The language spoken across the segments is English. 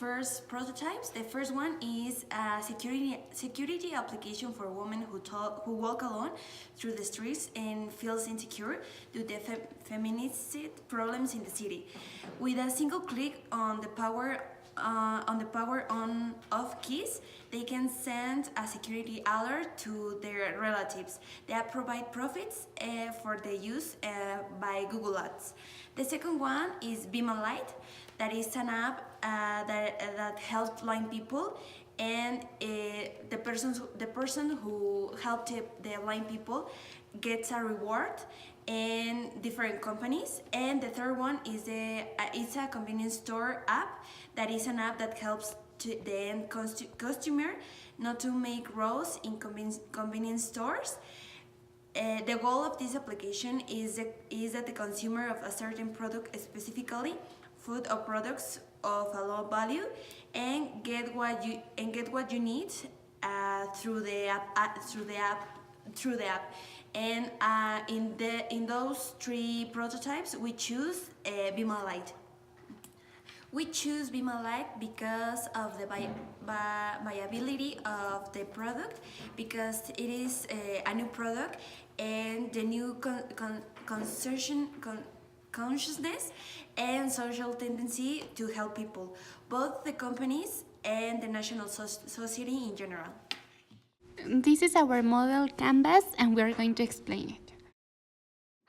first prototypes. The first one is a security application for women who walk alone through the streets and feels insecure due to feminicide problems in the city. With a single click on the power on off keys, they can send a security alert to their relatives. They provide profits for the use by Google Ads. The second one is Be My Light. That is an app that helps blind people, and the person who helped the blind people gets a reward and different companies. And the third one is it's a convenience store app. That is an app that helps the end customer not to make rows in convenience stores. The goal of this application is that the consumer of a certain product, specifically food or products of a low value, and get what you need through the app. And in those three prototypes, we choose Be My Light. We choose Be My Light because of the viability of the product, because it is a new product and the new consciousness and social tendency to help people, both the companies and the national society in general. This is our model canvas, and we are going to explain it.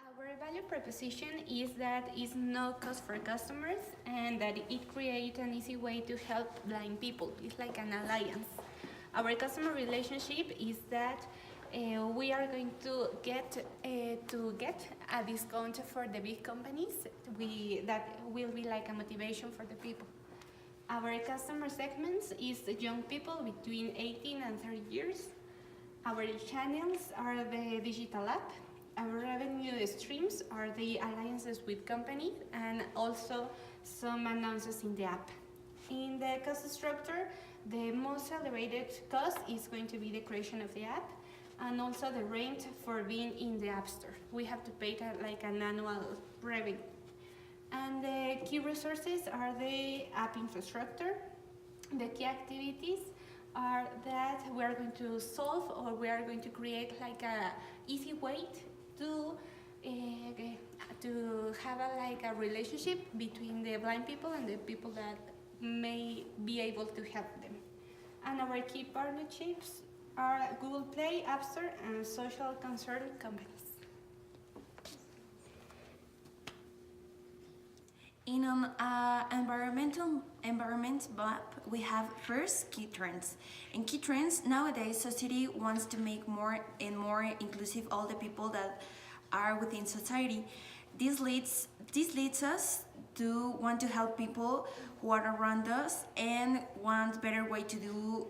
Our value proposition is that it's no cost for customers and that it creates an easy way to help blind people. It's like an alliance. Our customer relationship is that we are going to get a discount for the big companies. That will be like a motivation for the people. Our customer segments is young people between 18 and 30 years. Our channels are the digital app. Our revenue streams are the alliances with companies and also some announcements in the app. In the cost structure, the most elevated cost is going to be the creation of the app and also the rent for being in the App Store. We have to pay like an annual revenue. And the key resources are the app infrastructure. The key activities are that we are going to solve, or we are going to create like a easy way to have a relationship between the blind people and the people that may be able to help them. And our key partnerships are Google Play, App Store, and social concern companies. In an environment map, we have first key trends. In key trends, nowadays society wants to make more and more inclusive all the people that are within society. This leads us to want to help people who are around us and want better way to do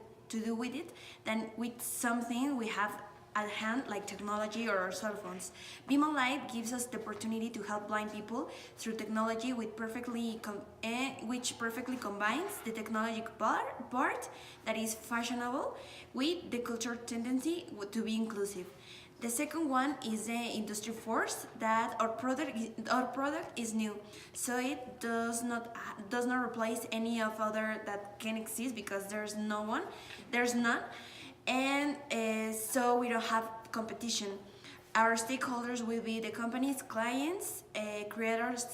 with it than with something we have at hand, like technology or our cell phones. Be My Light gives us the opportunity to help blind people through technology which perfectly combines the technology part that is fashionable with the cultural tendency to be inclusive. The second one is the industry force, that our product is new, so it does not replace any of other that can exist, because there's none, and so we don't have competition. Our stakeholders will be the company's clients, creators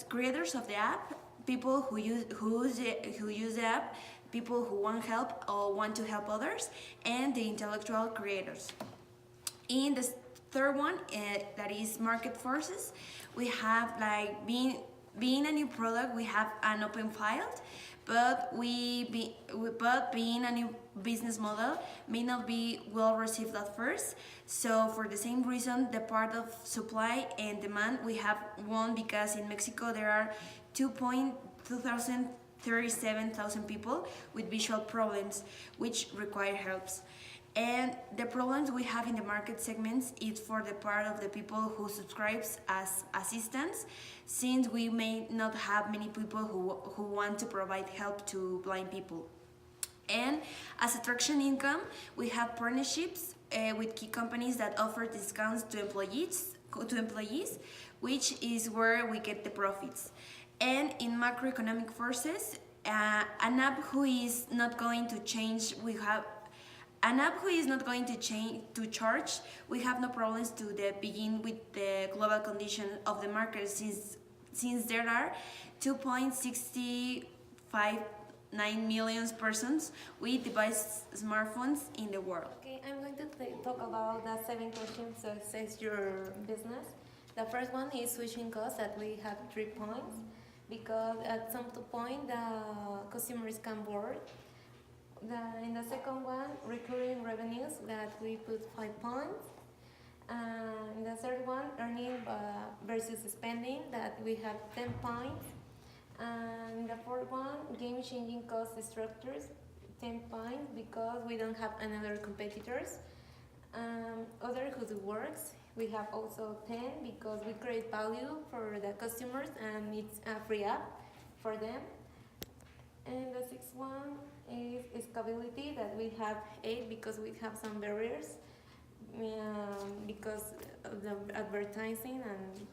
of the app, people who use the app, people who want help or want to help others, and the intellectual creators. In the third one, that is market forces, we have like being a new product, we have an open file, but being a new business model may not be well received at first. So for the same reason, the part of supply and demand we have won, because in Mexico there are 237,000 people with visual problems which require helps. And the problems we have in the market segments is for the part of the people who subscribes as assistants, since we may not have many people who want to provide help to blind people. And as attraction income, we have partnerships with key companies that offer discounts to employees, which is where we get the profits. And in macroeconomic forces, An app who is not going to change, we have an app who is not going to change to charge. We have no problems to begin with the global condition of the market since there are 2.659 million persons with device smartphones in the world. Okay, I'm going to talk about the 7 questions to assess your business. The first one is switching costs, that we have 3 points, because at some point the customers can board. In the second one, recurring revenues, that we put 5 points. In the third one, earning versus spending, that we have 10 points. And the fourth one, game-changing cost structures, 10 points, because we don't have another competitors. Other good works, we have also 10, because we create value for the customers and it's a free app for them. And the sixth one is scalability, that we have 8, because we have some barriers because of the advertising and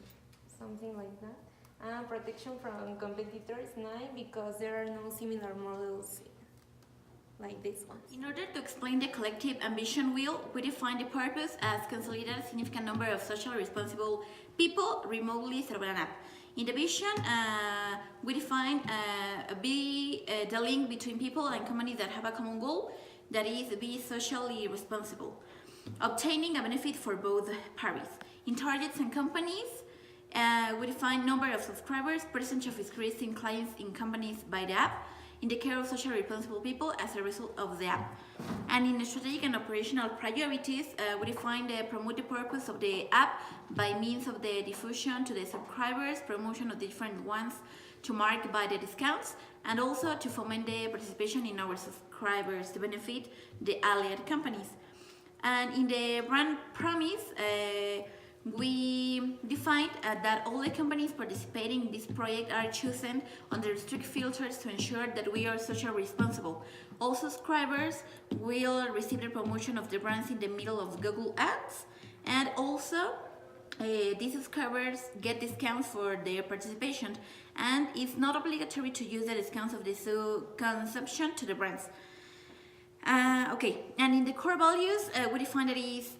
something like that. And protection from competitors, 9, because there are no similar models like this one. In order to explain the collective ambition wheel, we define the purpose as consolidate a significant number of socially responsible people remotely through an app. In the vision, we define the link between people and companies that have a common goal, that is, be socially responsible, obtaining a benefit for both parties. In targets and companies, we define number of subscribers, percentage of increasing clients in companies by the app, in the care of socially responsible people as a result of the app. And in the strategic and operational priorities, we define the promote the purpose of the app by means of the diffusion to the subscribers, promotion of the different ones to mark by the discounts, and also to foment the participation in our subscribers to benefit the allied companies. And in the brand promise, we defined that all the companies participating in this project are chosen under strict filters to ensure that we are socially responsible. All subscribers will receive the promotion of the brands in the middle of Google Ads, and also these subscribers get discounts for their participation, and it's not obligatory to use the discounts of the consumption to the brands. Okay, and in the core values, we define that it is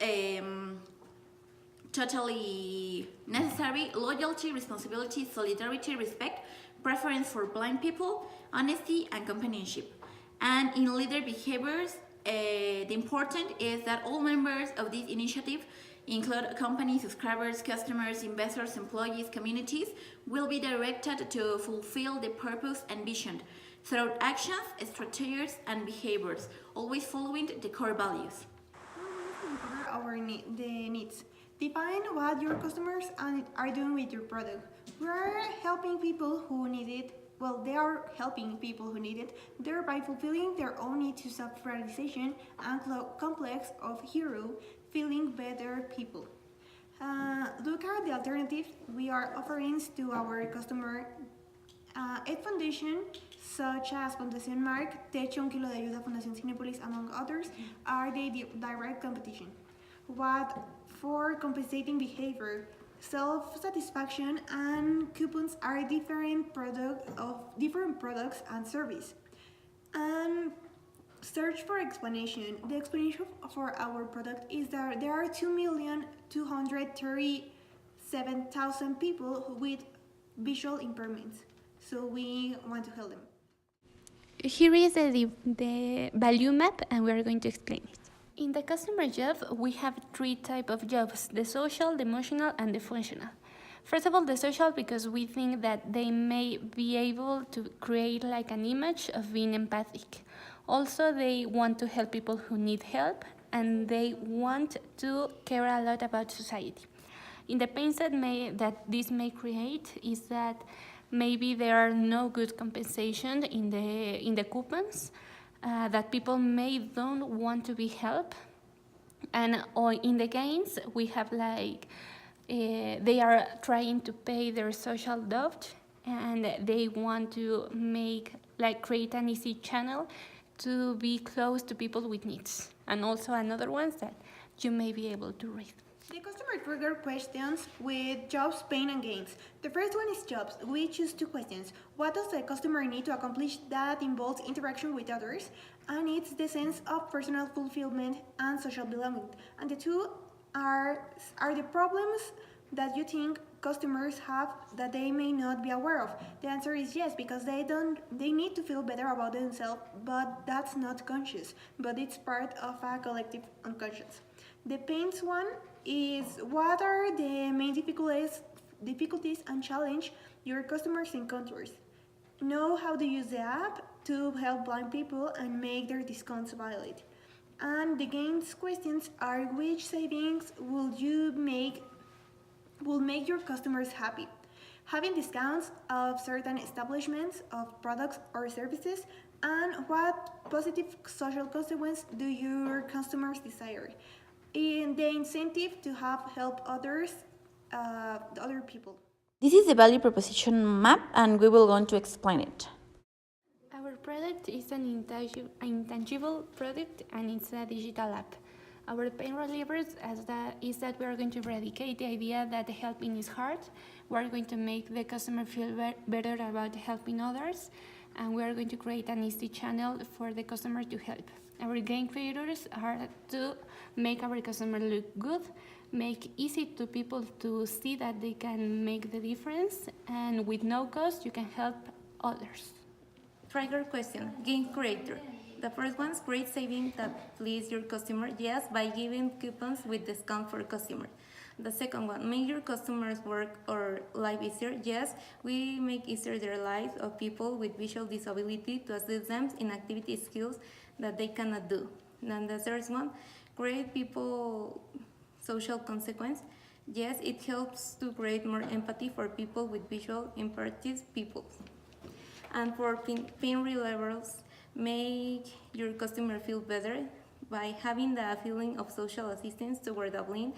totally necessary: loyalty, responsibility, solidarity, respect, preference for blind people, honesty, and companionship. And in leader behaviors, the important is that all members of this initiative, include companies, subscribers, customers, investors, employees, communities, will be directed to fulfill the purpose and vision through actions, strategies, and behaviors, always following the core values. The needs. Define what your customers are doing with your product. We are helping people who need it. Well, they are helping people who need it, thereby fulfilling their own need to self-realization and complex of hero, feeling better people. Look at the alternatives we are offering to our customer. Aid Foundation, such as Fundación Marc, Techo, Un Kilo de Ayuda, Fundación Cinepolis, among others, are the direct competition. What for compensating behavior, self-satisfaction, and coupons are different products and service. And search for explanation. The explanation for our product is that there are 2,237,000 people with visual impairments. So we want to help them. Here is the value map, and we are going to explain it. In the customer job, we have 3 types of jobs: the social, the emotional, and the functional. First of all, the social, because we think that they may be able to create like an image of being empathic. Also, they want to help people who need help, and they want to care a lot about society. In the pains that this may create is that maybe there are no good compensation in the coupons, that people may don't want to be helped, and or in the gains we have like they are trying to pay their social debt, and they want to create an easy channel to be close to people with needs, and also another ones that you may be able to read. The customer trigger questions with jobs, pain, and gains. The first one is jobs. We choose two questions. What does the customer need to accomplish that involves interaction with others? And it's the sense of personal fulfillment and social belonging. And the two are the problems that you think customers have that they may not be aware of. The answer is yes, because they need to feel better about themselves, but that's not conscious, but it's part of a collective unconscious. The pains one is what are the main difficulties and challenge your customers encounters. Know how to use the app to help blind people and make their discounts valid. And the gains questions are which savings will make your customers happy. Having discounts of certain establishments of products or services, and what positive social consequence do your customers desire? In the incentive to have help others, other people. This is the value proposition map, and we will going to explain it. Our product is an intangible product, and it's a digital app. Our pain relievers is that we are going to eradicate the idea that helping is hard. We are going to make the customer feel better about helping others, and we are going to create an easy channel for the customer to help. Our game creators are to make our customer look good, make easy to people to see that they can make the difference, and with no cost you can help others. Trigger question, game creator. The first one is create savings that please your customer, yes, by giving coupons with discount for customers. The second one, make your customers' work or life easier, yes, we make easier their lives of people with visual disability to assist them in activity skills that they cannot do. And the third one, create people social consequence. Yes, it helps to create more empathy for people with visual impaired people. And for pain relievers, make your customer feel better by having the feeling of social assistance toward the blind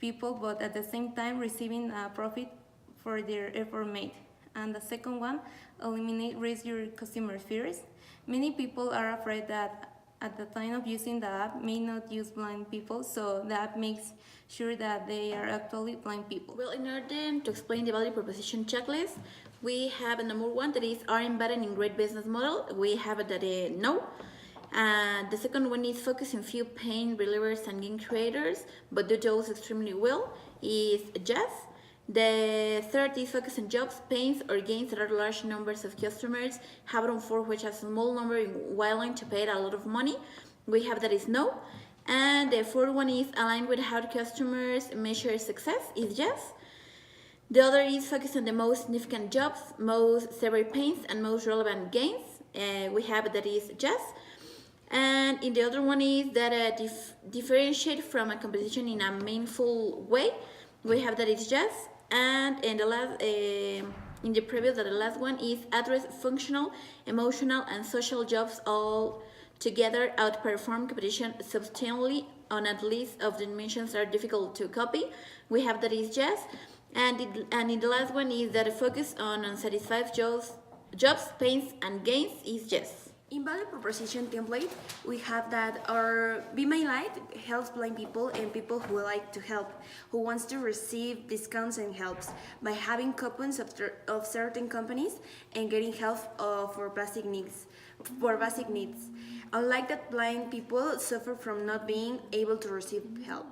people, but at the same time receiving a profit for their effort made. And the second one, raise your customer fears. Many people are afraid that at the time of using the app may not use blind people, so the app makes sure that they are actually blind people. Well, in order to explain the value proposition checklist, we have a number one that is are embedded in great business model. We have that no. The second one is focus on few pain relievers and game creators, but do those extremely well, is yes. The third is focus on jobs, pains, or gains that are large numbers of customers have room for which a small number willing to pay a lot of money. We have that is no. And the fourth one is aligned with how customers measure success, is yes. The other is focus on the most significant jobs, most severe pains, and most relevant gains. We have that is yes. And in the other one is that differentiate from a competition in a meaningful way. We have that is yes. And in the last, in the previous, the last one is address functional, emotional, and social jobs all together outperform competition substantially on at least of the dimensions that are difficult to copy. We have that is yes. And in the last one is that a focus on unsatisfied jobs, pains, and gains is yes. In value proposition template, we have that our Be My Light helps blind people and people who like to help, who wants to receive discounts and helps by having coupons of certain companies and getting help for basic needs. Unlike that, blind people suffer from not being able to receive help.